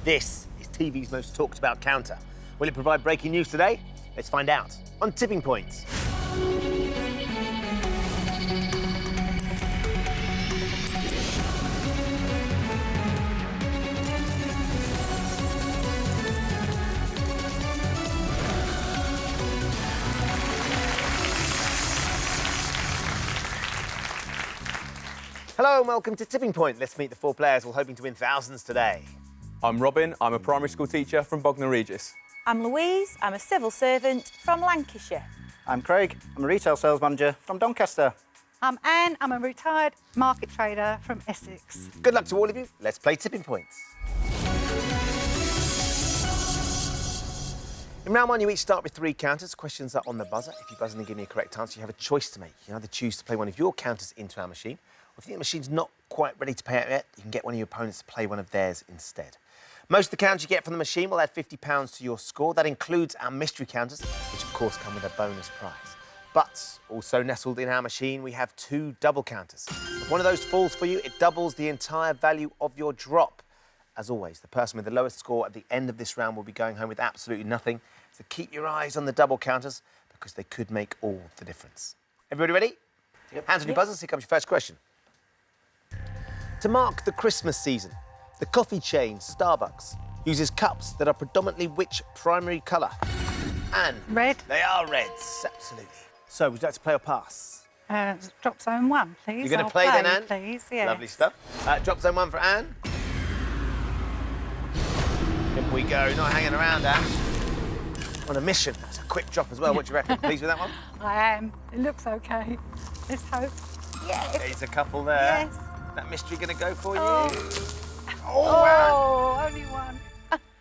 This is TV's most talked about counter. Will it provide breaking news today? Let's find out on Tipping Points. Hello and welcome to Tipping Point. Let's meet the four players all hoping to win thousands today. I'm Robin, I'm a primary school teacher from Bognor Regis. I'm Louise, I'm a civil servant from Lancashire. I'm Craig, I'm a retail sales manager from Doncaster. I'm Anne, I'm a retired market trader from Essex. Good luck to all of you. Let's play Tipping Points. In round one, you each start with 3 counters. Questions are on the buzzer. If you buzz in and give me a correct answer, you have a choice to make. You can either choose to play one of your counters into our machine, or if you think the machine's not quite ready to pay out yet, you can get one of your opponents to play one of theirs instead. Most of the counters you get from the machine will add £50 to your score. That includes our mystery counters, which of course come with a bonus prize. But also nestled in our machine, we have 2 double counters. If one of those falls for you, it doubles the entire value of your drop. As always, the person with the lowest score at the end of this round will be going home with absolutely nothing. So keep your eyes on the double counters because they could make all the difference. Everybody ready? Yep. Hands on your buzzers. Here comes your first question. To mark the Christmas season, the coffee chain Starbucks uses cups that are predominantly which primary colour? Anne? Red. They are reds, absolutely. So, would you like to play or pass? Drop zone 1, please. You're going to I'll play then, Anne? Please, yes. Lovely stuff. Drop zone 1 for Anne. In we go. Not hanging around, Anne. On a mission. That's a quick drop as well. What do you reckon? Pleased with that one? I am. It looks OK. Let's hope. Yes. There's a couple there. Yes. That mystery going to go for you? Oh. Oh, Anne. Only one.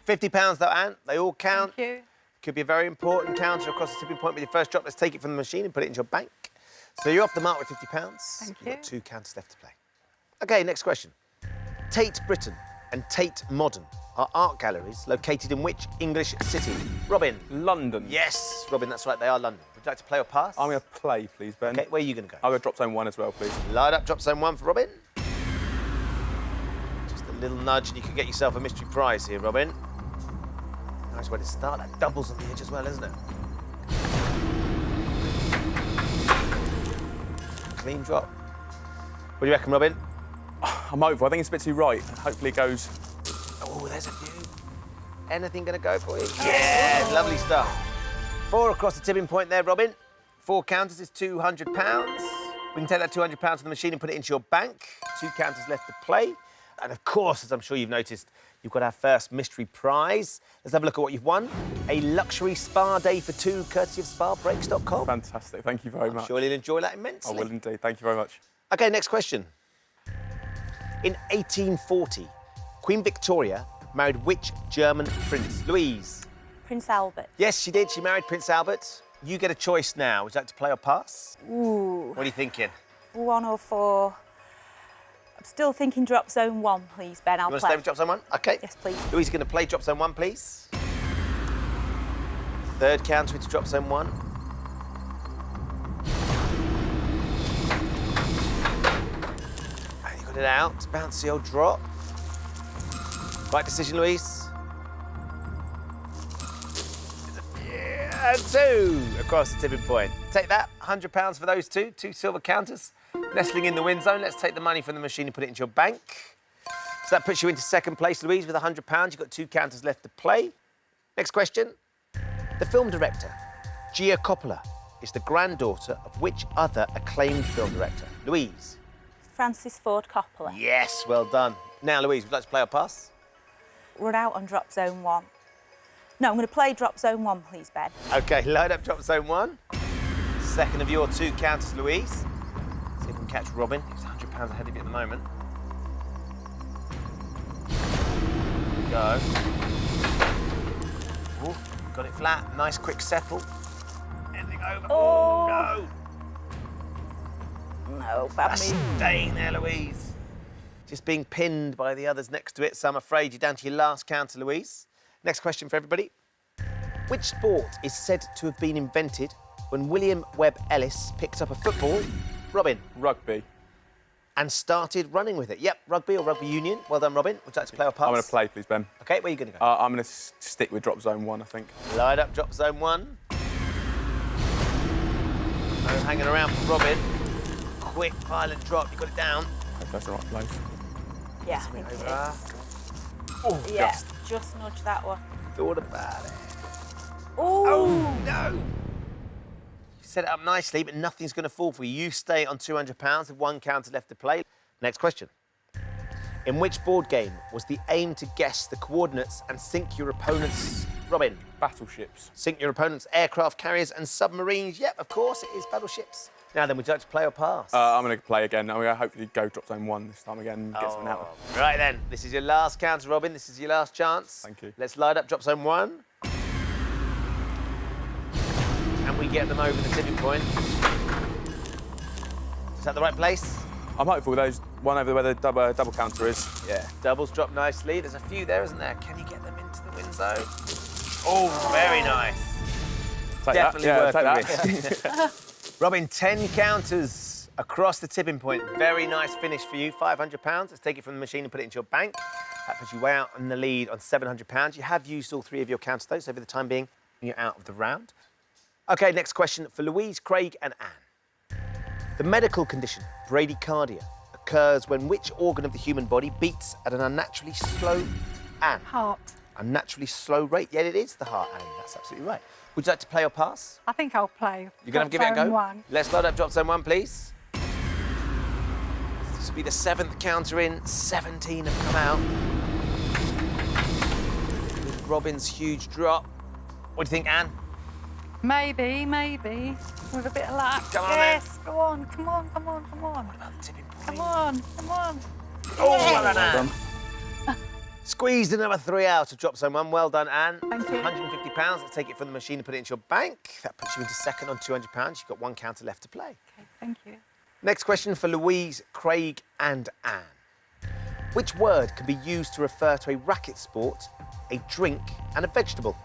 £50 though, Anne. They all count. Thank you. Could be a very important counter across the tipping point with your first drop. Let's take it from the machine and put it into your bank. So you're off the mark with £50. Thank You've you. got 2 counters left to play. OK, next question. Tate Britain and Tate Modern are art galleries located in which English city? Robin? London. Yes, Robin, that's right, they are London. Would you like to play or pass? I'm going to play, please, Ben. OK, where are you going to go? I'll go drop zone 1 as well, please. Light up drop zone 1 for Robin. Just a little nudge and you can get yourself a mystery prize here, Robin. Nice way to start. That doubles on the edge as well, isn't it? Clean drop. What do you reckon, Robin? I'm hopeful. I think it's a bit too right. Hopefully it goes. Oh, there's a few. Anything going to go for you? Yeah, lovely stuff. 4 across the tipping point there, Robin. 4 counters is £200. We can take that £200 from the machine and put it into your bank. 2 counters left to play. And of course, as I'm sure you've noticed, you've got our first mystery prize. Let's have a look at what you've won. A luxury spa day for 2, courtesy of spabreaks.com. Fantastic. Thank you very much. Surely you'll enjoy that immensely. I will indeed. Thank you very much. OK, next question. In 1840, Queen Victoria married which German prince? Louise? Prince Albert. Yes, she did. She married Prince Albert. You get a choice now. Would you like to play or pass? Ooh. What are you thinking? 1 or 4. I'm still thinking drop zone 1, please, Ben. I'll You want to play. stay with drop zone 1? OK. Yes, please. Louise is going to play drop zone 1, please. 3rd counter into drop zone 1. And you got it out. It's bouncy old drop. Right decision, Louise. Yeah, 2 across the tipping point. Take that, £100 for those 2 silver counters. Nestling in the win zone, let's take the money from the machine and put it into your bank. So that puts you into 2nd place, Louise, with £100. You've got 2 counters left to play. Next question. The film director, Gia Coppola, is the granddaughter of which other acclaimed film director? Louise? Francis Ford Coppola. Yes, well done. Now, Louise, would you like to play or pass? Run out on drop zone 1. No, I'm going to play drop zone 1, please, Ben. OK, load up drop zone 1. 2nd of your 2 counters, Louise. See if we can catch Robin. He's £100 ahead of you at the moment. Go. Ooh, got it flat. Nice quick settle. Ending over. Oh. No. No, bad That's move. staying there, Louise. Just being pinned by the others next to it, so I'm afraid you're down to your last counter, Louise. Next question for everybody. Which sport is said to have been invented when William Webb Ellis picked up a football? Robin? Rugby. and started running with it. Yep, rugby or rugby union. Well done, Robin. Would you like to play or pass? I'm going to play, please, Ben. OK, where are you going to go? I'm going to stick with drop zone 1, I think. Light up drop zone 1. No hanging around for Robin. Quick, violent drop. You got it down. Hope that's the right place. Yeah, I think it Over. is. Oh, Yeah, just nudge that one. thought about it. Ooh. Oh, no. You set it up nicely, but nothing's going to fall for you. You stay on £200 with 1 counter left to play. Next question. In which board game was the aim to guess the coordinates and sink your opponent's... Robin. Battleships. Sink your opponent's aircraft carriers and submarines. Yep, of course, it is battleships. Now then, would you like to play or pass? I'm going to play again. I'm going to hopefully go drop zone 1 this time again and get something out. Right then, this is your last counter, Robin. This is your last chance. Thank you. Let's light up drop zone 1. And we get them over the tipping point. Is that the right place? I'm hopeful those one over where the double counter is. Yeah. Doubles drop nicely. There's a few there, isn't there? Can you get them into the wind zone? Oh, very nice. Take Definitely that. Yeah, worth take the that. risk. Robin, 10 counters across the tipping point. Very nice finish for you. £500. Let's take it from the machine and put it into your bank. That puts you way out in the lead on £700. You have used all 3 of your counters, though, so for the time being, you're out of the round. OK, next question for Louise, Craig and Anne. The medical condition, bradycardia, occurs when which organ of the human body beats at an unnaturally slow... Anne? Heart. Unnaturally slow rate. Yeah, it is the heart, Anne. That's absolutely right. Would you like to play or pass? I think I'll play. You're going to give it a go? 1. Let's load up drop zone 1, please. This will be the 7th counter in. 17 have come out. With Robin's huge drop. What do you think, Anne? Maybe. With a bit of luck. Come on, yes, go on. Come on. What about the tipping point? Come on. Oh, well done, Anne. Squeezed another 3 out of drop zone 1. Well done, Anne. Thank you. £150. Let's take it from the machine and put it into your bank. That puts you into second on £200. You've got 1 counter left to play. Okay, thank you. Next question for Louise, Craig and Anne. Which word can be used to refer to a racket sport, a drink and a vegetable?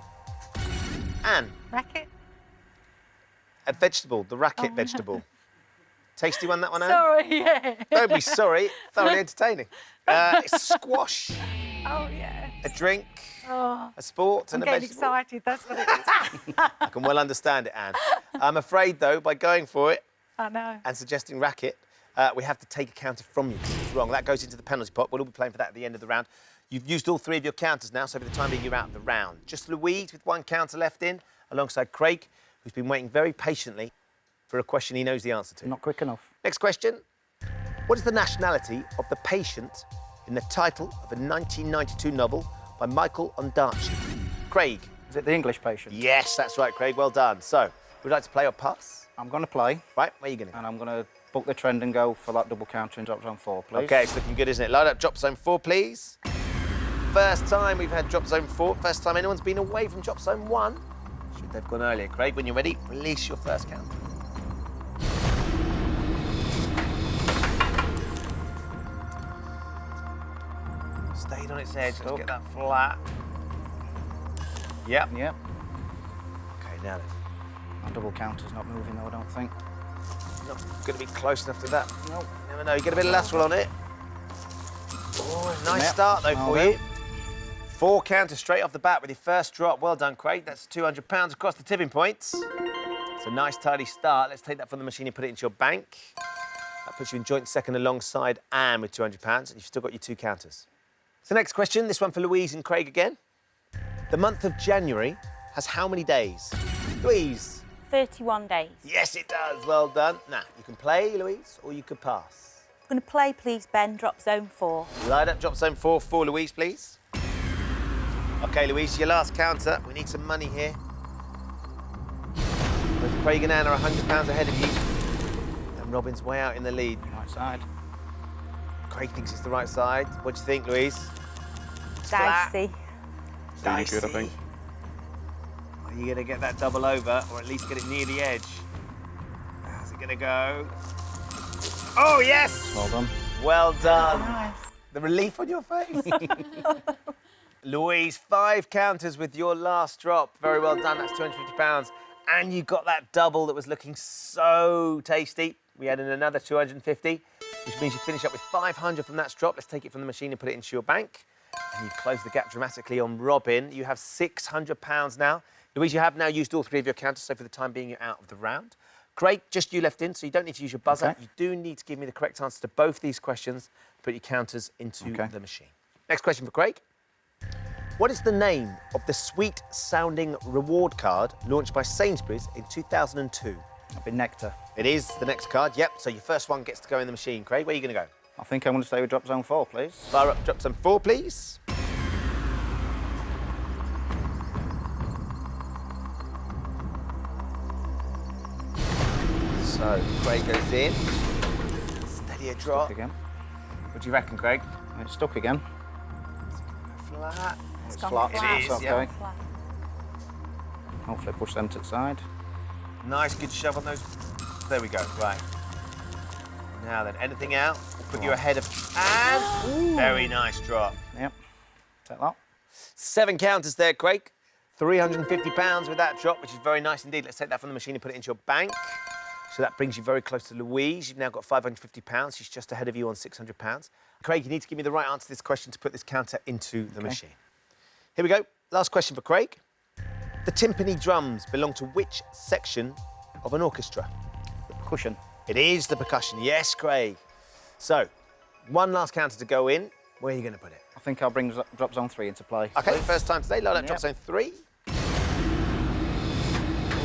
Anne. Racket? A vegetable, the racket vegetable. Tasty one, that one, Anne? Sorry, yeah. Don't be sorry. Thoroughly entertaining. It's squash, Oh, yeah. a drink, Oh, a sport I'm and a getting vegetable. excited. That's what it is. I can well understand it, Anne. I'm afraid, though, by going for it I know. and suggesting racket, we have to take a counter from you because it's wrong. That goes into the penalty pot. We'll all be playing for that at the end of the round. You've used all 3 of your counters now, so for the time being, you're out of the round. Just Louise with 1 counter left in, alongside Craig, who's been waiting very patiently for a question he knows the answer to. Not quick enough. Next question. What is the nationality of the patient in the title of a 1992 novel by Michael Ondaatje? Craig. Is it the English patient? Yes, that's right, Craig. Well done. So, would you like to play or pass? I'm going to play, Right, where are you going to go? and I'm going to book the trend and go for that double counter in drop zone 4, please. OK, it's looking good, isn't it? Light up drop zone 4, please. First time we've had drop zone 4. First time anyone's been away from drop zone 1. Should they've gone earlier. Craig, when you're ready, release your first counter. Stayed on its edge. Let's Stuck. get that flat. Yep. Yep. OK, now then. That double counter's not moving, though, I don't think. Not going to be close enough to that. Nope. You never know. You get a bit of lateral on it. Oh, nice Yep. start, though, Oh, for well. you. 4 counters straight off the bat with your first drop. Well done, Craig. That's £200 across the tipping points. It's a nice, tidy start. Let's take that from the machine and put it into your bank. That puts you in joint second alongside Anne with £200, and you've still got your 2 counters. So next question, this one for Louise and Craig again. The month of January has how many days? Louise. 31 days. Yes, it does. Well done. Now, you can play, Louise, or you could pass. I'm going to play, please, Ben, drop zone 4. Light up drop zone 4 for Louise, please. OK, Louise, your last counter. We need some money here. Both Craig and Anne are £100 ahead of you. And Robin's way out in the lead. Right side. Craig thinks it's the right side. What do you think, Louise? It's flat. Dicey. Really good, I think. Are you going to get that double over, or at least get it near the edge? How's it going to go? Oh, yes! Well done. Well done. Nice. The relief on your face. Louise, 5 counters with your last drop. Very well done. That's £250. And you got that double that was looking so tasty. We added another 250. which means you finish up with 500 from that drop. Let's take it from the machine and put it into your bank. And you close the gap dramatically on Robin. You have £600 now. Louise, you have now used all 3 of your counters, so for the time being, you're out of the round. Craig, just you left in, so you don't need to use your buzzer. Okay. You do need to give me the correct answer to both these questions. Put your counters into the machine. Next question for Craig. What is the name of the sweet-sounding reward card launched by Sainsbury's in 2002? That'd be Nectar. It is the next card, yep. So your first one gets to go in the machine. Craig, where are you going to go? I think I'm going to stay with drop zone 4, please. Fire up drop zone 4, please. So Craig goes in. Steady a drop. Stuck again. What do you reckon, Craig? It's stuck again. Flat. It's gone flat. flat. It is, It's yeah. okay. Hopefully push them to the side. Nice, good shove on those. There we go, right. Now then, anything out? We'll put you ahead of... And... Very nice drop. Yep. Take that. 7 counters there, Craig. £350 with that drop, which is very nice indeed. Let's take that from the machine and put it into your bank. So that brings you very close to Louise. You've now got £550. She's just ahead of you on £600. Craig, you need to give me the right answer to this question to put this counter into the machine. Here we go. Last question for Craig. The timpani drums belong to which section of an orchestra? The percussion. It is the percussion. Yes, Craig. So, one last counter to go in. Where are you going to put it? I think I'll bring drop zone 3 into play. OK, first time today. Load up drop zone 3. Oh,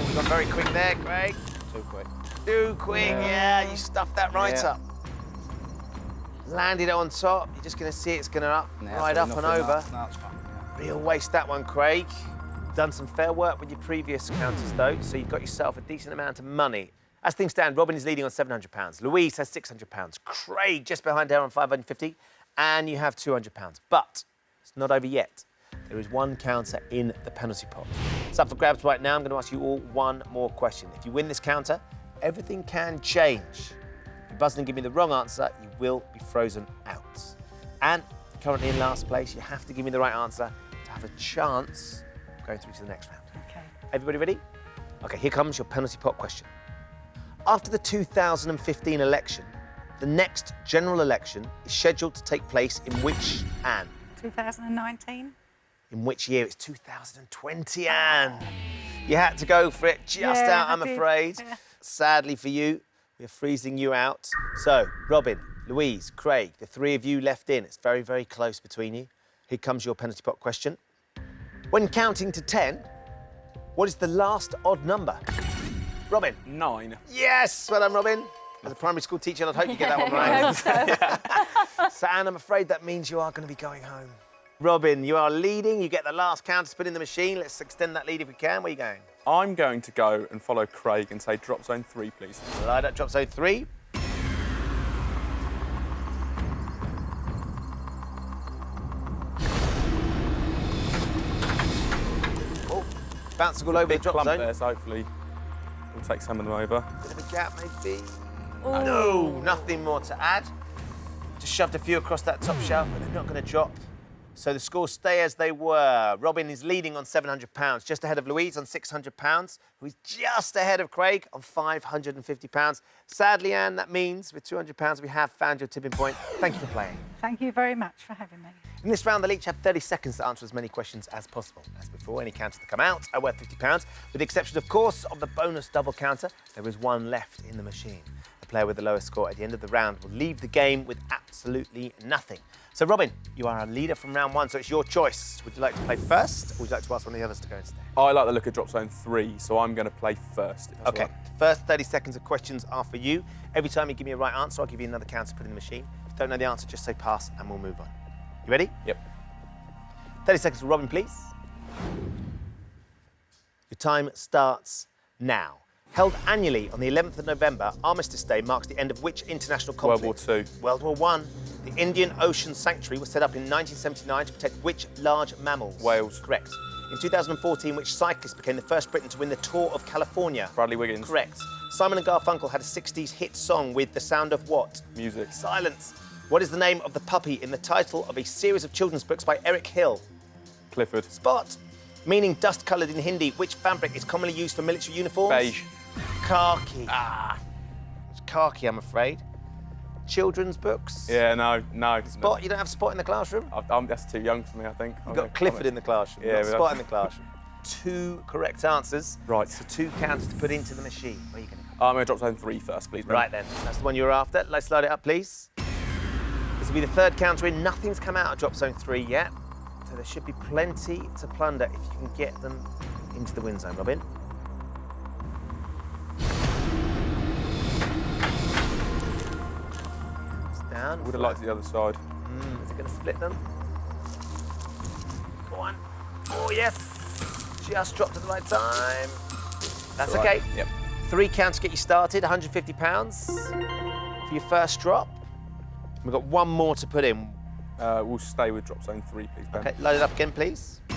we've gone very quick there, Craig. Too quick. Too quick, yeah. You stuffed that right up. Landed it on top. You're just going to see it's going to ride up and over. No, that's fine. Yeah. Real waste, that one, Craig. Done some fair work with your previous counters, though, so you've got yourself a decent amount of money. As things stand, Robin is leading on £700. Louise has £600. Craig just behind her on £550. And you have £200. But it's not over yet. There is one counter in the penalty pot. It's up for grabs right now. I'm going to ask you all one more question. If you win this counter, everything can change. If you buzz in and give me the wrong answer, you will be frozen out. And currently in last place, you have to give me the right answer to have a chance of going through to the next round. Okay. Everybody ready? OK, here comes your penalty pot question. After the 2015 election, the next general election is scheduled to take place in which, Anne? 2019. In which year? It's 2020, Anne. You had to go for it just Yeah, out, I'm I did. afraid. Yeah. Sadly for you, we're freezing you out. So, Robin, Louise, Craig, the 3 of you left in. It's very, very close between you. Here comes your penalty pot question. When counting to 10, what is the last odd number? Robin. 9. Yes, well done, Robin. As a primary school teacher, I'd hope you get that one right. So, Anne, I'm afraid that means you are going to be going home. Robin, you are leading. You get the last counter to put in the machine. Let's extend that lead if we can. Where are you going? I'm going to go and follow Craig and say drop zone 3, please. Light up drop zone 3. Oh, bouncing all over the Big drop clump zone. there, so hopefully we'll take some of them over. Bit of a gap, maybe. No, nothing more to add. Just shoved a few across that top shelf, but they're not going to drop. So the scores stay as they were. Robin is leading on £700, just ahead of Louise on £600, who is just ahead of Craig on £550. Sadly, Anne, that means with £200, we have found your tipping point. Thank you for playing. Thank you very much for having me. In this round, they'll each have 30 seconds to answer as many questions as possible. As before, any counters that come out are worth £50, with the exception, of course, of the bonus double counter. There is one left in the machine. The player with the lowest score at the end of the round will leave the game with absolutely nothing. So, Robin, you are a leader from round 1, so it's your choice. Would you like to play first, or would you like to ask one of the others to go instead? I like the look of drop zone 3, so I'm going to play first. if that's OK, all right. first 30 seconds of questions are for you. Every time you give me a right answer, I'll give you another counter to put in the machine. If you don't know the answer, just say pass and we'll move on. You ready? Yep. 30 seconds for Robin, please. Your time starts now. Held annually on the 11th of November, Armistice Day marks the end of which international World conflict? War II. World War I. The Indian Ocean Sanctuary was set up in 1979 to protect which large mammals? Whales. Correct. In 2014, which cyclist became the first Briton to win the Tour of California? Bradley Wiggins. Correct. Simon and Garfunkel had a 60s hit song with the sound of what? Music. Silence. What is the name of the puppy in the title of a series of children's books by Eric Hill? Clifford. Spot. Meaning dust-coloured in Hindi, which fabric is commonly used for military uniforms? Beige. Khaki. It's khaki, I'm afraid. children's books? Yeah, no. Spot? You don't have Spot in the classroom? That's too young for me, I think. You've got Clifford in the classroom. Yeah, You've got Spot in the classroom. 2 correct answers. Right. So 2 counters to put into the machine. Where are you going to go? I'm going to drop zone 3 first, please, Ben. Right then, that's the one you were after. Let's load it up, please. This will be the 3rd counter in. Nothing's come out of drop zone 3 yet. So there should be plenty to plunder if you can get them into the win zone, Robin. It's down. Would have liked the other side. Is it going to split them? Go on. Oh, yes. Just dropped at the right time. That's All right. okay. Yep. 3 counts to get you started, £150 for your first drop. We've got 1 more to put in. We'll stay with drop zone 3, please, Ben. Okay, load it up again, please. So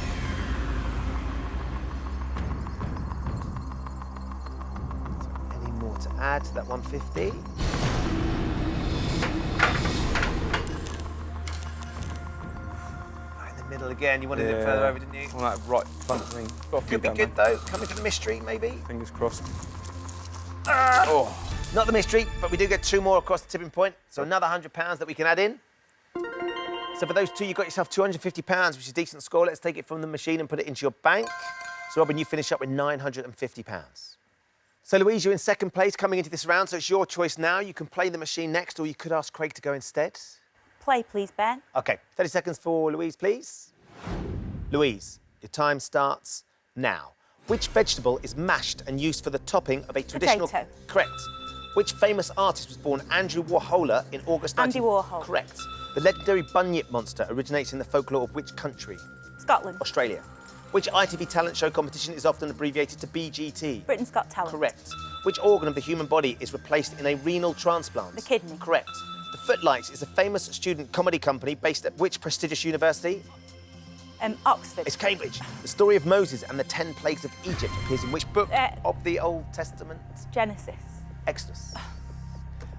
any more to add to that 150? Right in the middle again. You wanted it further over, didn't you? On that right front thing. Got a few Could be down good there. though. Coming for the mystery, maybe. Fingers crossed. Oh, not the mystery, but we do get 2 more across the tipping point. So another £100 that we can add in. So for those 2, you've got yourself £250, which is a decent score. Let's take it from the machine and put it into your bank. So Robin, you finish up with £950. So Louise, you're in 2nd place coming into this round, so it's your choice now. You can play the machine next, or you could ask Craig to go instead. Play, please, Ben. Okay, 30 seconds for Louise, please. Louise, your time starts now. Which vegetable is mashed and used for the topping of a traditional... Potato. Correct. Which famous artist was born Andrew Warholer in August Andy Warhol. Correct. The legendary bunyip monster originates in the folklore of which country? Scotland. Australia. Which ITV talent show competition is often abbreviated to BGT? Britain's Got Talent. Correct. Which organ of the human body is replaced in a renal transplant? The kidney. Correct. The Footlights is a famous student comedy company based at which prestigious university? Oxford. It's Cambridge. The story of Moses and the 10 plagues of Egypt appears in which book of the Old Testament? Genesis. Exodus.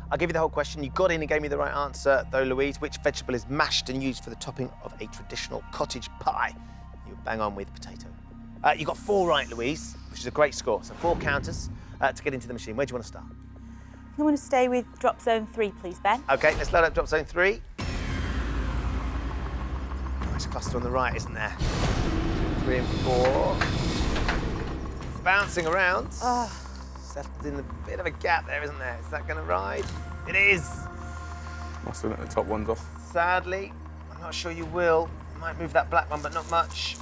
I'll give you the whole question. You got in and gave me the right answer, though, Louise. Which vegetable is mashed and used for the topping of a traditional cottage pie? You bang on with potato. You got 4 right, Louise, which is a great score. So 4 counters to get into the machine. Where do you want to start? I want to stay with drop zone 3, please, Ben. OK, let's load up drop zone 3. Nice cluster on the right, isn't there? 3 and 4. It's bouncing around. Settled in a bit of a gap there, isn't there? Is that going to ride? It is. Must have let the top ones off. Sadly, I'm not sure you will. You might move that black one, but not much.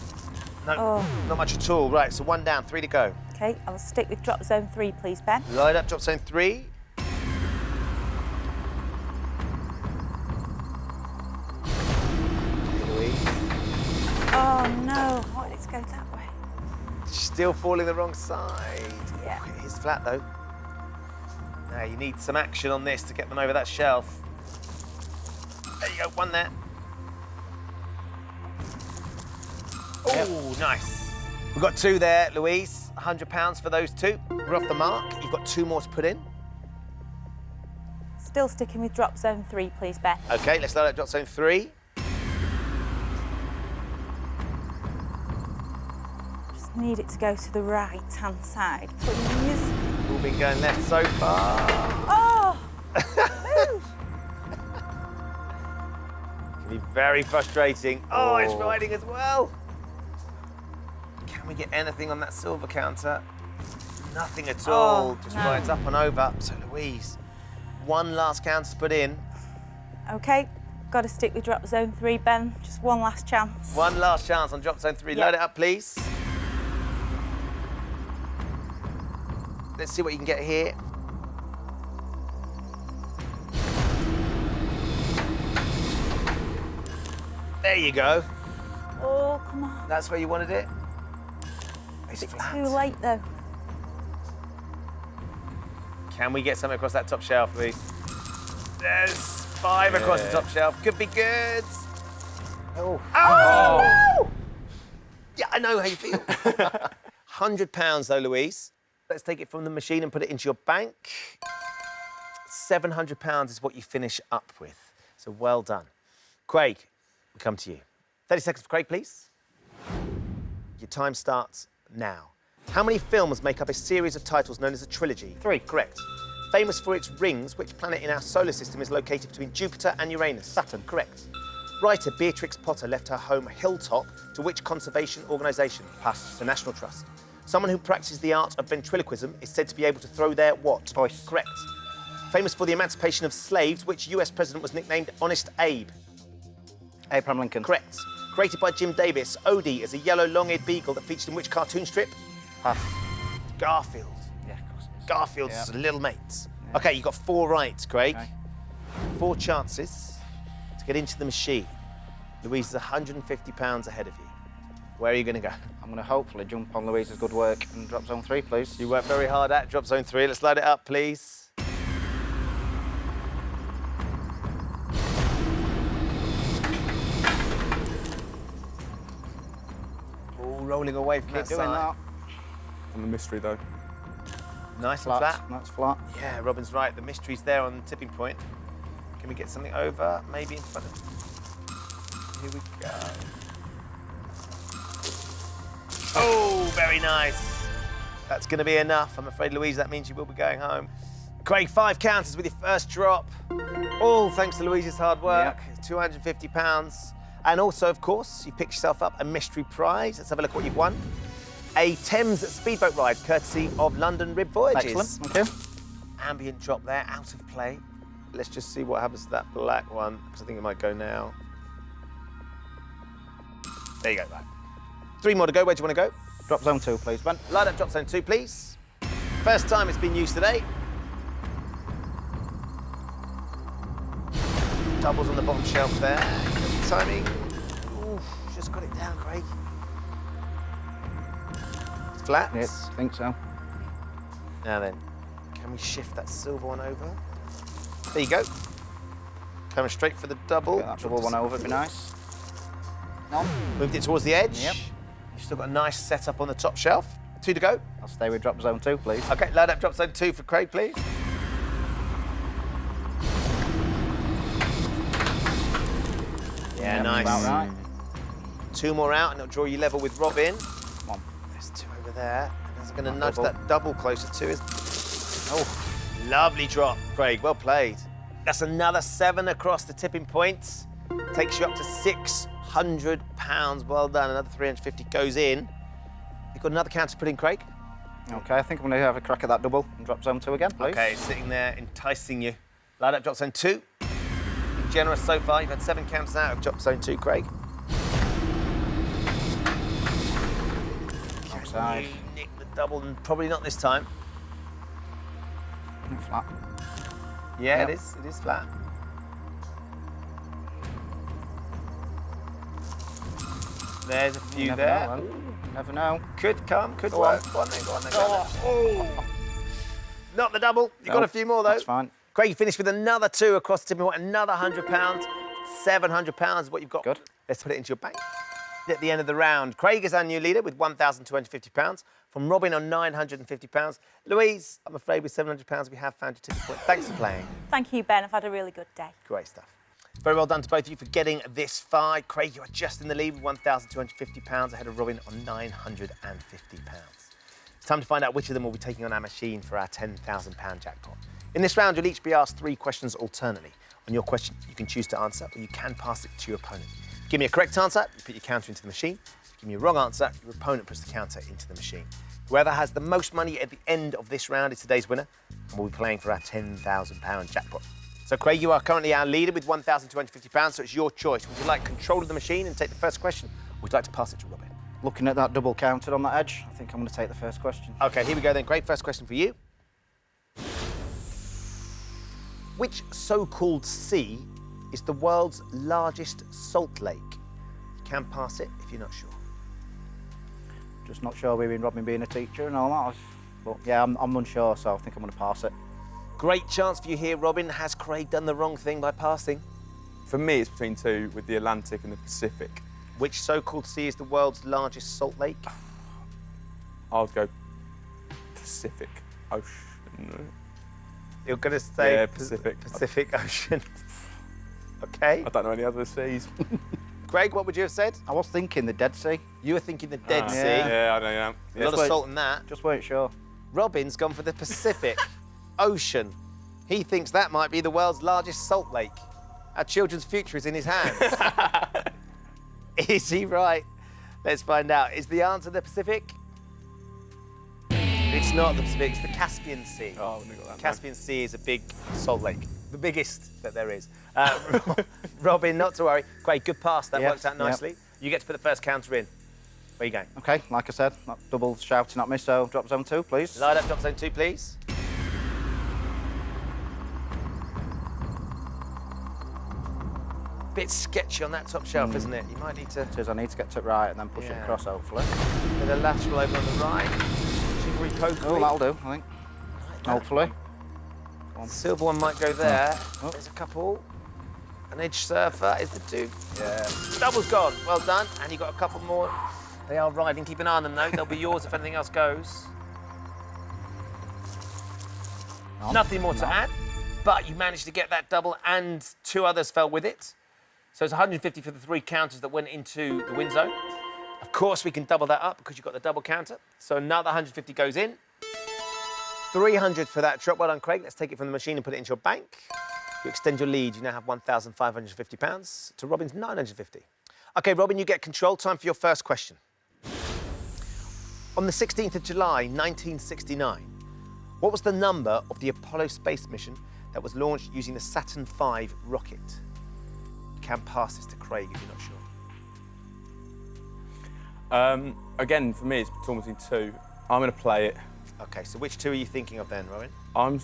No, not much at all. Right, so 1 down, 3 to go. OK, I'll stick with drop zone 3, please, Ben. Load up drop zone 3. Louise. Oh, no. Why did it go that way? Still falling the wrong side. Yeah. It is flat, though. Now, you need some action on this to get them over that shelf. There you go, 1 there. Oh, nice. We've got 2 there, Louise. £100 for those 2. We're off the mark. You've got 2 more to put in. Still sticking with drop zone 3, please, Ben. OK, let's load up drop zone 3. Just need it to go to the right-hand side, please. We've all been going left so far. Oh! Move! Can be very frustrating. Oh, it's riding as well. Can we get anything on that silver counter? Nothing at all. Just no. rides up and over. So, Louise, 1 last counter to put in. OK, got to stick with drop zone 3, Ben. Just 1 last chance. 1 last chance on drop zone 3. Yep. Load it up, please. Let's see what you can get here. There you go. Oh, come on. That's where you wanted it. It's It's flat. too late, though. Can we get something across that top shelf, please? There's 5 across the top shelf. Could be good. Oh. No! Yeah, I know how you feel. £100 though, Louise. Let's take it from the machine and put it into your bank. £700 is what you finish up with. So well done. Craig, we come to you. 30 seconds for Craig, please. Your time starts now. How many films make up a series of titles known as a trilogy? 3. Correct. Famous for its rings, which planet in our solar system is located between Jupiter and Uranus? Saturn. Correct. Writer Beatrix Potter left her home Hilltop to which conservation organisation? Pass. The National Trust. Someone who practices the art of ventriloquism is said to be able to throw their what? Voice. Correct. Famous for the emancipation of slaves, which US president was nicknamed Honest Abe? Abraham Lincoln. Correct. Created by Jim Davis, Odie is a yellow long-eared beagle that featured in which cartoon strip? Pass. Garfield. Yeah, of course it is. Garfield's Yeah. little mates. Okay, you got 4 right, Craig. Okay. 4 chances to get into the machine. Louise is £150 ahead of you. Where are you going to go? I'm going to hopefully jump on Louise's good work and drop zone 3, please. You worked very hard at drop zone 3. Let's load it up, please. All rolling away from Keep that doing side. that. On the mystery, though. Nice and flat. That's flat. Yeah, Robin's right. The mystery's there on the tipping point. Can we get something over? Maybe in front of... Here we go. Oh, very nice. That's going to be enough. I'm afraid, Louise, that means you will be going home. Craig, 5 counters with your first drop. All thanks to Louise's hard work. Yep. £250. And also, of course, you picked yourself up a mystery prize. Let's have a look what you've won. A Thames speedboat ride, courtesy of London Rib Voyages. Excellent. Thank you. Ambient drop there, out of play. Let's just see what happens to that black one, because I think it might go now. There you go, right. 3 more to go. Where do you want to go? Drop zone 2, please, Ben. Light up drop zone 2, please. First time it's been used today. Doubles on the bottom shelf there. Good timing. Ooh, just got it down, Craig. Flat. Yes, I think so. Now then, can we shift that silver one over? There you go. Coming straight for the double. Get that double one over, it'd be nice. No. Moved it towards the edge. Yep. You've still got a nice setup on the top shelf. 2 to go. I'll stay with drop zone 2, please. Okay, load up drop zone 2 for Craig, please. Yeah, nice. About right. 2 more out, and it'll draw you level with Robin. Come on. There's 2 over there. And that's going to That nudge double. that double closer to us. Oh, lovely drop, Craig. Well played. That's another 7 across the tipping points. Takes you up to £600. Well done. Another 350 goes in. You've got another counter to put in, Craig? Okay, I think I'm going to have a crack at that double and drop zone 2 again, please. Okay, sitting there enticing you. Light up drop zone 2. Been generous so far. You've had 7 counters out of drop zone 2, Craig. Outside. You nick the double, and probably not this time. Flat. Yeah, Yep. it is. It is flat. There's a few Never there. know, never know. Could come, could Go work. on. Go on then, go on then. Go on then. Oh. Not the double. You've got No, a few more though. That's fine. Craig, you finished with another 2 across the tipping point, another £100. £700 is what you've got. Good. Let's put it into your bank. At the end of the round, Craig is our new leader with £1,250. From Robin on £950. Louise, I'm afraid with £700 we have found your tipping point. Thanks for playing. Thank you, Ben. I've had a really good day. Great stuff. Very well done to both of you for getting this far. Craig, you are just in the lead with £1,250 ahead of Robin on £950. It's time to find out which of them will be taking on our machine for our £10,000 jackpot. In this round, you'll each be asked 3 questions alternately. On your question, you can choose to answer, or you can pass it to your opponent. Give me a correct answer, you put your counter into the machine. Give me a wrong answer, your opponent puts the counter into the machine. Whoever has the most money at the end of this round is today's winner, and we'll be playing for our £10,000 jackpot. So, Craig, you are currently our leader with £1,250, so it's your choice. Would you like control of the machine and take the first question, or would you like to pass it to Robin? Looking at that double counter on that edge, I think I'm going to take the first question. OK, here we go then. Great first question for you. Which so-called sea is the world's largest salt lake? You can pass it if you're not sure. Just not sure with Robin being a teacher and all that. But yeah, I'm unsure, so I think I'm going to pass it. Great chance for you here, Robin. Has Craig done the wrong thing by passing? For me, it's between 2 with the Atlantic and the Pacific. Which so-called sea is the world's largest salt lake? I'll go Pacific Ocean. You're going to say Yeah, Pacific. Pacific Ocean. OK. I don't know any other seas. Craig, what would you have said? I was thinking the Dead Sea. You were thinking the Dead Sea. Yeah, I don't know. A lot of Wait. salt in that. Just weren't sure. Robin's gone for the Pacific. ocean. He thinks that might be the world's largest salt lake. Our children's future is in his hands. Is he right? Let's find out. Is the answer the Pacific? It's not the Pacific, it's the Caspian Sea. Oh, I wouldn't have got that. Caspian Sea is a big salt lake, the biggest that there is. Robin, not to worry. Craig, good pass. That Yep, worked out nicely. yep. You get to put the first counter in. Where are you going? Okay, like I said, not double shouting at me, so drop zone 2, please. Light up drop zone 2, please. Bit sketchy on that top shelf, isn't it? You might need to... It is, I need to get it right and then push it Yeah. across, hopefully. Bit of lateral over on the right. Chicory cocoa. Oh, that'll do, I think. Hopefully. Silver one might go there. Oh. There's a couple. An edge surfer is the two. Yeah. Double's gone. Well done. And you've got a couple more. They are riding. Keep an eye on them, though. They'll be yours if anything else goes. Nothing more to add. But you managed to get that double and 2 others fell with it. So it's 150 for the 3 counters that went into the win zone. Of course, we can double that up because you've got the double counter. So another 150 goes in. 300 for that drop. Well done, Craig. Let's take it from the machine and put it into your bank. You extend your lead. You now have £1,550 to Robin's 950. OK, Robin, you get control. Time for your first question. On the 16th of July, 1969, what was the number of the Apollo space mission that was launched using the Saturn V rocket? You can pass this to Craig if you're not sure. Again, for me, it's between 2. I'm going to play it. OK, so which 2 are you thinking of then, Robin? I'm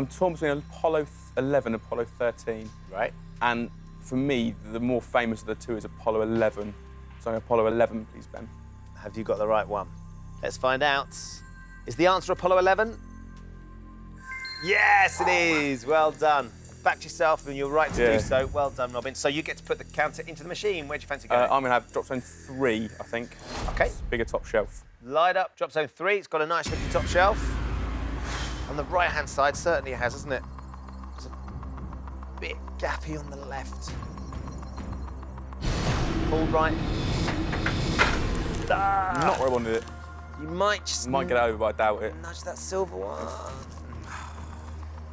torn between Apollo 11 and Apollo 13. Right. And for me, the more famous of the 2 is Apollo 11. So Apollo 11, please, Ben. Have you got the right one? Let's find out. Is the answer Apollo 11? Yes, it is. Well done. Backed yourself, and you're right to do so. Well done, Robin. So you get to put the counter into the machine. Where'd you fancy going? I'm going to have drop zone 3, I think. OK. Bigger top shelf. Light up, drop zone 3. It's got a nice looking top shelf. On the right-hand side, certainly it has, hasn't it? It's a bit gappy on the left. Full right. Not where I wanted it. You might just... Might get over, but I doubt it. Nudge that silver one.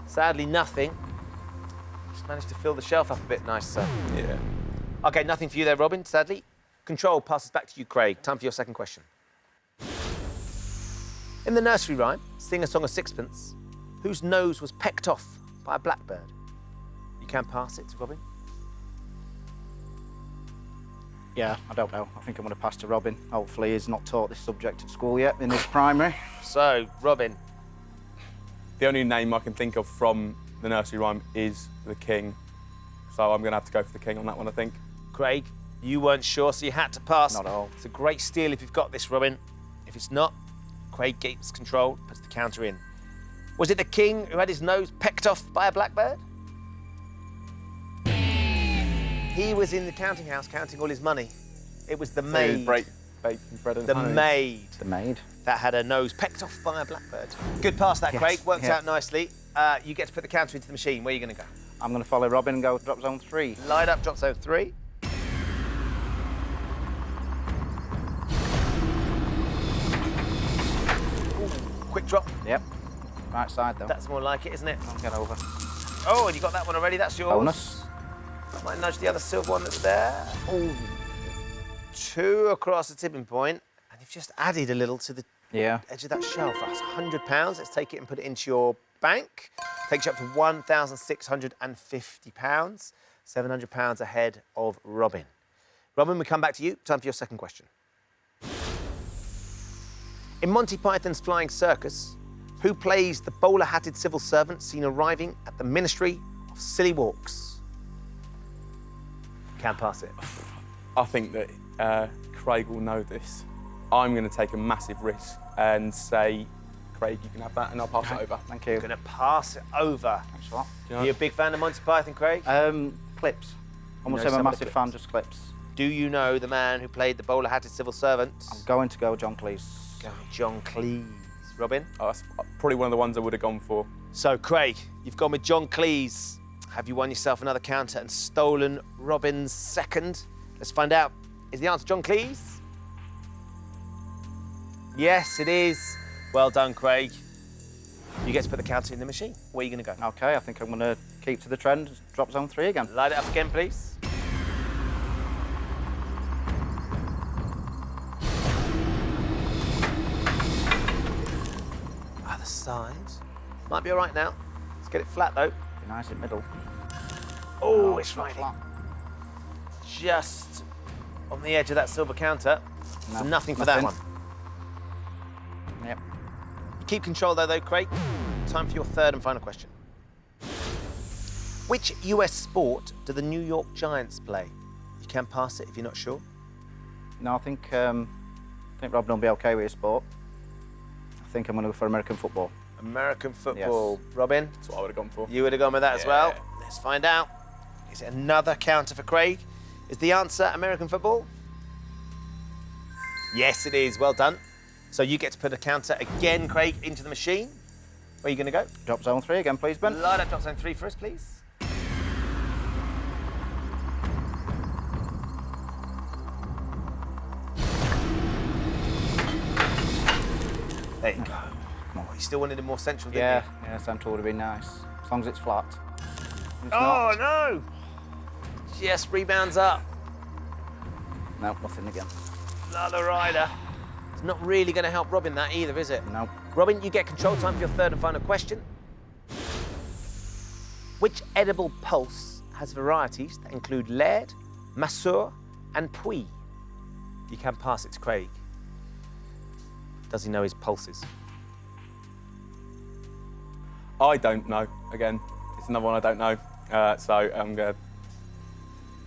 Sadly, nothing. Just managed to fill the shelf up a bit nicer. Yeah. OK, nothing for you there, Robin, sadly. Control passes back to you, Craig. Time for your second question. In the nursery rhyme, Sing a Song of Sixpence, whose nose was pecked off by a blackbird? You can pass it to Robin. Yeah, I don't know. I think I'm going to pass to Robin. Hopefully he's not taught this subject at school yet in his primary. So, Robin. The only name I can think of from the nursery rhyme is the King. So I'm going to have to go for the King on that one, I think. Craig, you weren't sure, so you had to pass. Not at all. It's a great steal if you've got this, Robin. If it's not, Craig keeps control, puts the counter in. Was it the King who had his nose pecked off by a blackbird? He was in the counting house counting all his money. It was the maid. Baking bread and The honey. maid The maid. that had her nose pecked off by a blackbird. Good pass, that, Yes, Craig. Worked yeah. out nicely. You get to put the counter into the machine. Where are you going to go? I'm going to follow Robin and go drop zone 3. Light up, drop zone 3. Ooh, quick drop. Yep. Right side, though. That's more like it, isn't it? I'll get over. Oh, and you got that one already. That's yours. Bonus. Might nudge the other silver one that's there. Ooh. 2 across the tipping point, and you've just added a little to the Yeah. edge of that shelf. That's £100. Let's take it and put it into your bank. Takes you up to £1,650. £700 ahead of Robin. Robin, we come back to you. Time for your second question. In Monty Python's Flying Circus, who plays the bowler-hatted civil servant seen arriving at the Ministry of Silly Walks? Can't pass it. I think that Craig will know this. I'm going to take a massive risk and say, Craig, you can have that, and I'll pass it over. Thank you. You're going to pass it over. Thanks a lot. Are you a big fan of Monty Python, Craig? Clips. I won't know say I'm some a of the massive fan, just clips. Do you know the man who played the bowler-hatted civil servant? I'm going to go John Cleese. John Cleese. Robin? Oh, that's probably one of the ones I would have gone for. So, Craig, you've gone with John Cleese. Have you won yourself another counter and stolen Robin's second? Let's find out. Is the answer John Cleese? Yes, it is. Well done, Craig. You get to put the counter in the machine. Where are you going to go? Okay, I think I'm going to keep to the trend, drop zone 3 again. Light it up again, please. Other side. Might be all right now. Let's get it flat, though. Be nice in middle. Oh, it's not right. flat. Just on the edge of that silver counter. No, So nothing for that one. Yep. Keep control though, Craig. Time for your third and final question. Which US sport do the New York Giants play? You can pass it if you're not sure. No, I think Robin will be okay with his sport. I think I'm going to go for American football. American football. Yes. Robin, That's what I would have gone for. you would have gone with that as Yeah. well. Let's find out. Is it another counter for Craig? Is the answer American football? Yes, it is. Well done. So you get to put a counter again, Craig, into the machine. Where are you going to go? Drop zone 3 again, please, Ben. Light up drop zone 3 for us, please. There you go. Come on, you still wanted it more central, didn't Yeah, you? yeah, central would have been nice. As long as it's flat. It's Oh, no! Just rebounds up. not. No, nothing again. Another rider. It's not really going to help Robin that either, is it? No. Robin, you get control time for your third and final question. Which edible pulse has varieties that include laird, masseur, and puy? You can pass it to Craig. Does he know his pulses? I don't know. Again, it's another one I don't know. So I'm going to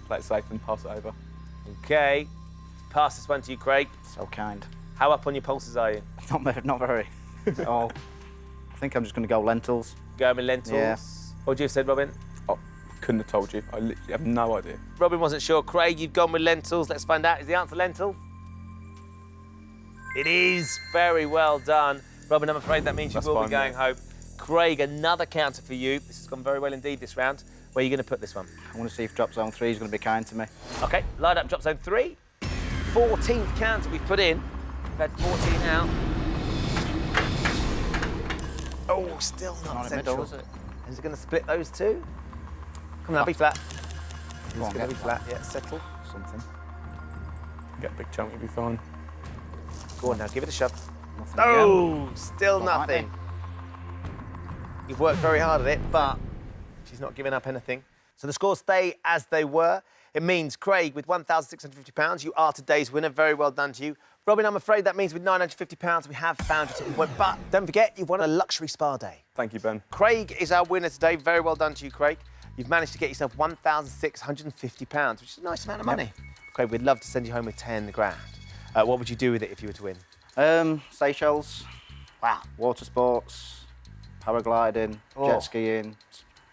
play it safe and pass it over. Okay. Pass this one to you, Craig. So kind. How up on your pulses are you? Not very at all. I think I'm just going to go lentils. Going with lentils. Yeah. What would you have said, Robin? Oh, couldn't have told you. I literally have no idea. Robin wasn't sure. Craig, you've gone with lentils. Let's find out. Is the answer lentil? It is. Very well done. Robin, I'm afraid that means you That's will be fine, going yeah. home. Craig, another counter for you. This has gone very well indeed this round. Where are you going to put this one? I want to see if drop zone 3 is going to be kind to me. OK, light up drop zone 3. 14th counter we've put in. We've had 14 out. Oh, still not Not in central. middle, is it? Is it going to split those two? Come on, be flat. It's Go on, going to get be flat. Yeah, settle. Something. Get a big chunk, you'll be fine. Go on now, give it a shove. Nothing Oh, still Don't like nothing. You've worked very hard at it, but she's not giving up anything. So the scores stay as they were. It means, Craig, with £1,650, you are today's winner. Very well done to you. Robin, I'm afraid that means with £950, we have found your tipping point. But don't forget, you've won a luxury spa day. Thank you, Ben. Craig is our winner today. Very well done to you, Craig. You've managed to get yourself £1,650, which is a nice amount of money. Craig, we'd love to send you home with 10 grand. What would you do with it if you were to win? Seychelles. Wow. Water sports, paragliding, Oh. jet skiing,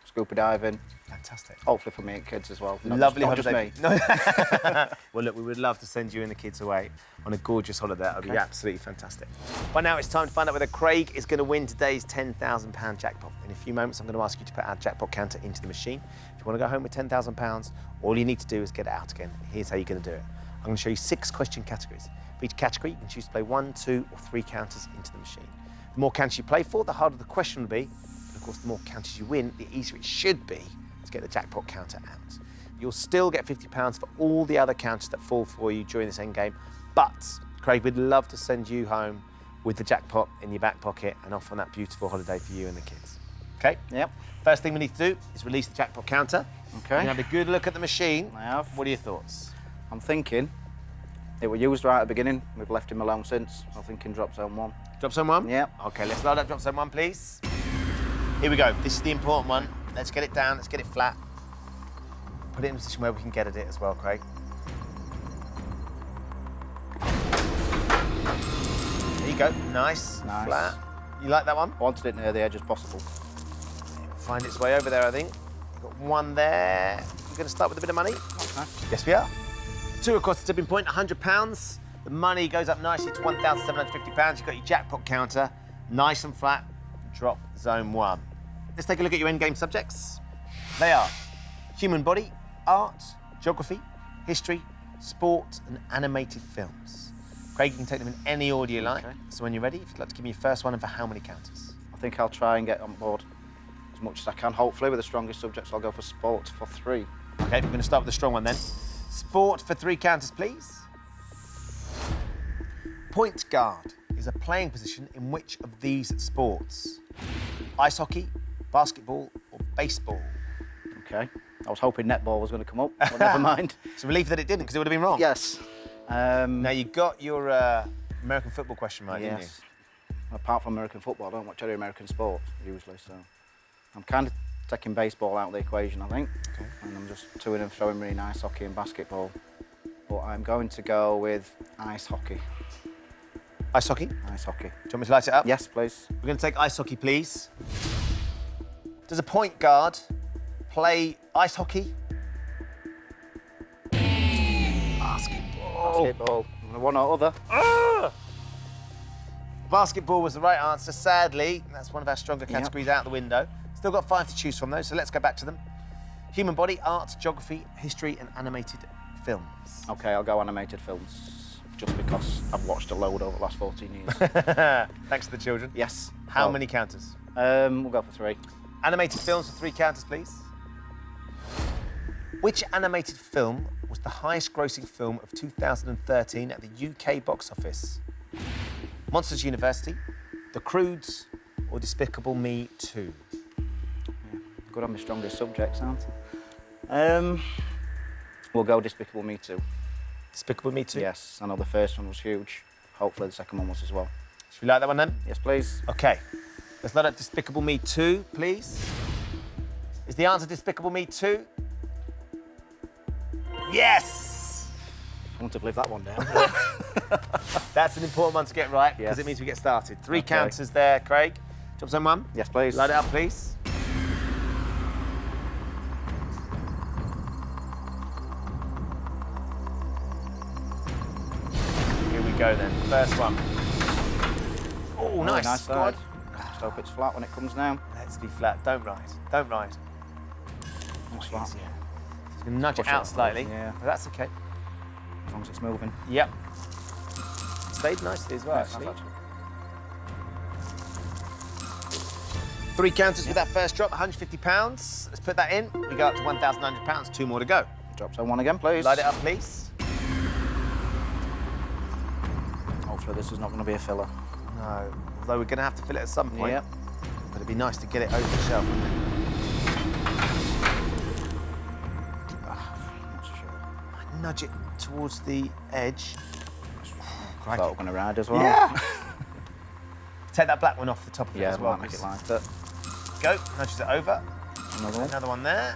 scuba diving. Fantastic. Hopefully for me and kids as well. Lovely not just holiday. me. No. Well, look, we would love to send you and the kids away on a gorgeous holiday. That would be Okay. absolutely fantastic. By now, it's time to find out whether Craig is going to win today's £10,000 jackpot. In a few moments, I'm going to ask you to put our jackpot counter into the machine. If you want to go home with £10,000, all you need to do is get it out again. Here's how you're going to do it. I'm going to show you 6 question categories. For each category, you can choose to play 1, 2, or 3 counters into the machine. The more counters you play for, the harder the question will be. But of course, the more counters you win, the easier it should be to get the jackpot counter out. You'll still get £50 for all the other counters that fall for you during this end game. But Craig, we'd love to send you home with the jackpot in your back pocket and off on that beautiful holiday for you and the kids. Okay? Yep. First thing we need to do is release the jackpot counter. Okay. You have a good look at the machine. I have. What are your thoughts? I'm thinking it was used right at the beginning. We've left him alone since. I'm thinking drop zone 1. Drop zone 1? Yep. Okay, let's load up drop zone 1, please. Here we go. This is the important one. Let's get it down. Let's get it flat. Put it in a position where we can get at it as well, Craig. There you go. Nice. Nice. Flat. You like that one? I wanted it near the edge as possible. Find its way over there, I think. You've got one there. We're going to start with a bit of money. Okay. Yes, we are. 2 across the tipping point, £100. The money goes up nicely to £1,750. You've got your jackpot counter, nice and flat. Drop zone 1. Let's take a look at your endgame subjects. They are human body, art, geography, history, sport, and animated films. Craig, you can take them in any order you like. Okay. So when you're ready, if you'd like to give me your first one and for how many counters? I think I'll try and get on board as much as I can. Hopefully, with the strongest subjects, I'll go for sport for 3. Okay, we're going to start with the strong one then. Sport for 3 counters, please. Point guard is a playing position in which of these sports? Ice hockey, basketball, or baseball? Okay. I was hoping netball was going to come up, but never mind. It's a relief that it didn't, because it would have been wrong. Yes. Now, you got your American football question right, didn't you? Yes. Apart from American football, I don't watch any American sports usually, so I'm kind of taking baseball out of the equation, I think. Okay. And I'm just toing and throwing really ice hockey and basketball. But I'm going to go with ice hockey. Ice hockey? Ice hockey. Do you want me to light it up? Yes, please. We're going to take ice hockey, please. Does a point guard play ice hockey? Basketball. Basketball. One or other. Basketball was the right answer. Sadly, that's one of our stronger categories out the window. Still got 5 to choose from, though, so let's go back to them. Human body, art, geography, history, and animated films. Okay, I'll go animated films, just because I've watched a load over the last 14 years. Thanks to the children. Yes. How Well, many counters? We'll go for 3. Animated films for 3 counters, please. Which animated film was the highest grossing film of 2013 at the UK box office? Monsters University, The Croods, or Despicable Me 2? Good on my strongest subjects, aren't I? We'll go Despicable Me 2. Despicable Me 2? Yes, I know the first one was huge. Hopefully the second one was as well. Should we like that one then? Yes, please. Okay. Let's load up Despicable Me 2, please. Is the answer Despicable Me 2? Yes! I wouldn't have lived that one down. That's an important one to get right, because Yes. it means we get started. 3 Okay. counters there, Craig. Jump zone 1. Yes, please. Light it up, please. Here we go then. First one. Oh, nice. Nice Go on. side. Just hope it's flat when it comes down. Let's be flat. Don't ride. Don't ride. It's flat. Easier. Just gonna nudge it Push it out up, slightly. yeah. But that's okay. As long as it's moving. Yep. Stayed nicely as well, Yes, actually. that's 3 counters with that first drop, £150. Let's put that in. We go up to £1,900. 2 more to go. Drop zone 1 again, please. Light it up, please. Hopefully this is not going to be a filler. No, although we're going to have to fill it at some point. Yep. But it'd be nice to get it over the shelf, wouldn't it? Not so sure. Nudge it towards the edge. I thought we were going to ride as well. Yeah. Take that black one off the top of it Yeah, as well. might make it Chris. lighter. Go, nudges it over. Another one. Another one there.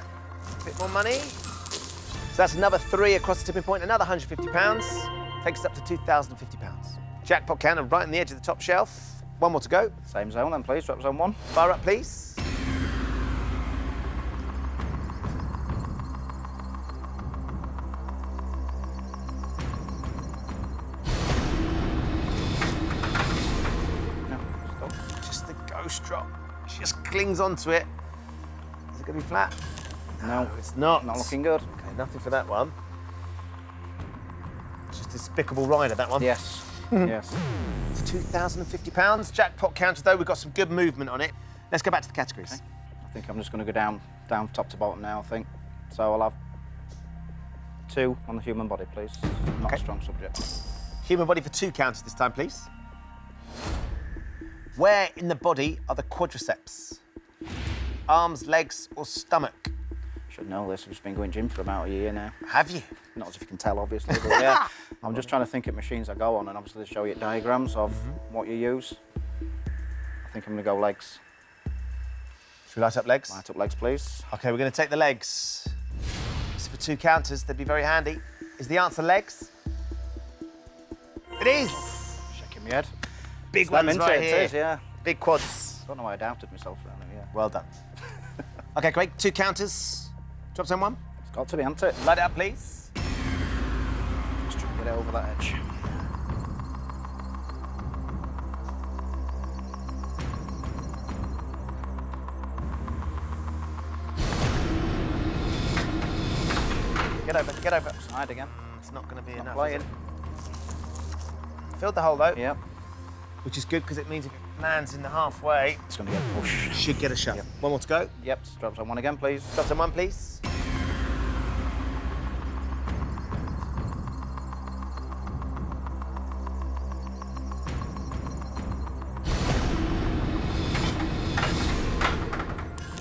A bit more money. So that's another 3 across the tipping point, another £150. Takes us up to £2,050. Jackpot counter right on the edge of the top shelf. 1 more to go. Same zone then, please. Drop zone 1. Fire up, please. No, stop. Just the ghost drop. Just clings onto it. Is it going to be flat? No, It's not. not looking good. Okay, nothing for that one. It's just a despicable rider, that one. Yes. Yes. It's £2,050. Jackpot counter, though, we've got some good movement on it. Let's go back to the categories. Okay. I think I'm just going to go down top to bottom now, I think. So I'll have 2 on the human body, please. Not Okay. a strong subject. Human body for 2 counters this time, please. Where in the body are the quadriceps? Arms, legs, or stomach? Should know this. I've just been going gym for about a year now. Have you? Not as if you can tell, obviously, but yeah. I'm just trying to think of machines I go on, and obviously they show you diagrams of what you use. I think I'm going to go legs. Should we light up legs? Light up legs, please. Okay, we're going to take the legs. So for 2 counters, they'd be very handy. Is the answer legs? It is! Shaking my head. Big Slim, ones isn't right it? here. It is, yeah. Big quads. Don't know why I doubted myself around it, yeah. Well done. Okay, great. 2 counters. Drop zone 1. It's got to be, hasn't it? Light it up, please. Just try to get it over that edge. Get over, get over. Side again. It's not going to be Not enough, playing. is it? Filled the hole, though, Yep. which is good because it means if lands in the halfway. It's going to get a push. Should get a shove. Yep. One more to go. Yep, drop zone 1 again, please. Drop zone 1, please.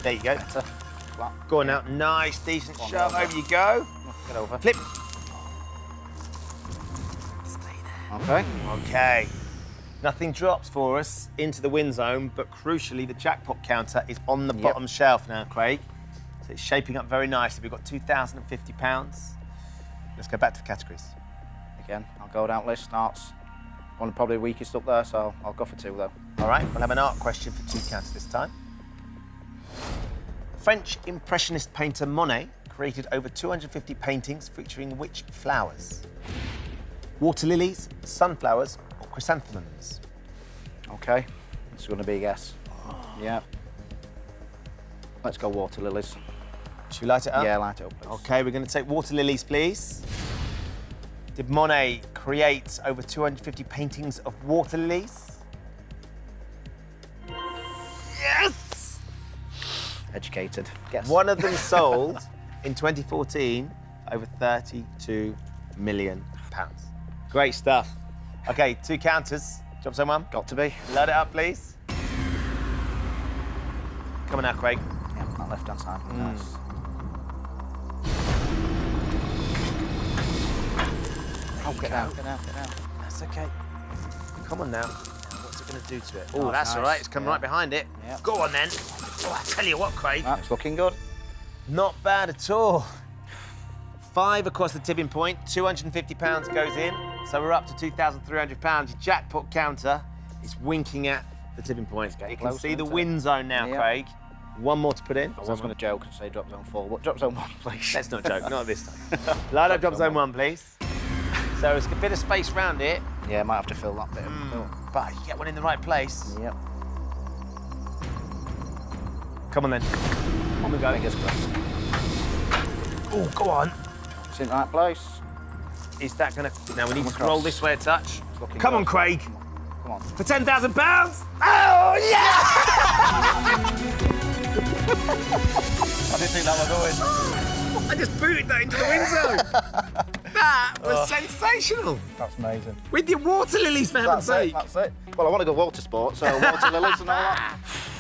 There you go. Better. Flat. Go on now. Nice, decent Go on, shove. go on. Over you go. Get over. Flip. Okay. Okay. Nothing drops for us into the win zone, but crucially, the jackpot counter is on the bottom shelf now, Craig. So it's shaping up very nicely. We've got £2,050. Let's go back to the categories. Again, I'll go down list. Art's one of probably the weakest up there, so I'll go for 2 though. All right, we'll have an art question for 2 counters this time. French Impressionist painter Monet created over 250 paintings featuring which flowers? Water lilies, sunflowers, or chrysanthemums? Okay, it's going to be a guess. Yeah. Let's go water lilies. Should we light it up? Yeah, light it up, please. Okay, we're going to take water lilies, please. Did Monet create over 250 paintings of water lilies? Yes! Educated. Guess. One of them sold in 2014 over £32 million. Great stuff. Okay, 2 counters. Drop zone 1. Got to be. Load it up, please. Come on now, Craig. Yeah, that left-hand side. Nice. Oh, get out, get out, get out. That's okay. Come on now. What's it going to do to it? Oh, Oh, that's nice. all right. It's coming Yeah. right behind it. Yeah. Go on then. Oh, I tell you what, Craig. That's looking good. Not bad at all. 5 across the tipping point. £250 goes in. So we're up to £2,300. Your jackpot counter is winking at the tipping point. You can closer, see the isn't it? win zone now, Yeah. Craig. 1 more to put in. I was going to joke and say drop zone 4, but drop zone 1, please. Let's not joke, not this time. Light up drop zone 1, please. So it's a bit of space around it, Yeah, might have to fill that bit. but you get one in the right place. Yep. Come on then. On we go. Fingers crossed. Oh, go on. It's in the right place. Is that going to... Now we need to across. roll this way a touch. It's looking Come on, good. Craig. Come on. For £10,000. Oh, yeah! I didn't think that was going. I just booted that into the win zone. That was sensational. That's amazing. With your water lilies, for heaven's sake. That's it. Well, I want to go water sport, so water lilies and all that.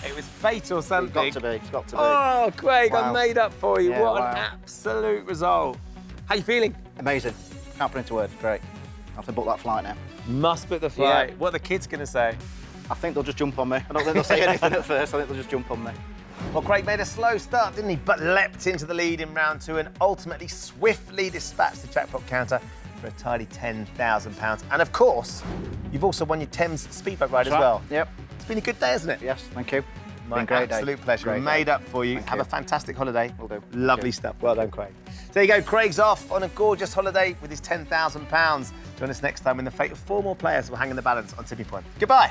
It was fate or something. It's got to be. It's got to be. Oh, Craig, I Wow. made up for you. Yeah, What an wow. absolute result. How you feeling? Amazing. Can't put into words. Great. I have to book that flight now. Must book the flight. Yeah. What are the kids going to say? I think they'll just jump on me. I don't think they'll say anything at first. I think they'll just jump on me. Well, Craig made a slow start, didn't he? But leapt into the lead in round 2 and ultimately swiftly dispatched the jackpot counter for a tidy £10,000. And of course, you've also won your Thames speedboat ride as well. Yep. It's been a good day, hasn't it? Yes, thank you. My Been a great absolute day. pleasure. Great Made day. up for you. Thank Have you. a fantastic holiday. Will do. Lovely Thank you. stuff. Well done, Craig. There you go. Craig's off on a gorgeous holiday with his £10,000. Join us next time when the fate of 4 more players will hang in the balance on Tipping Point. Goodbye.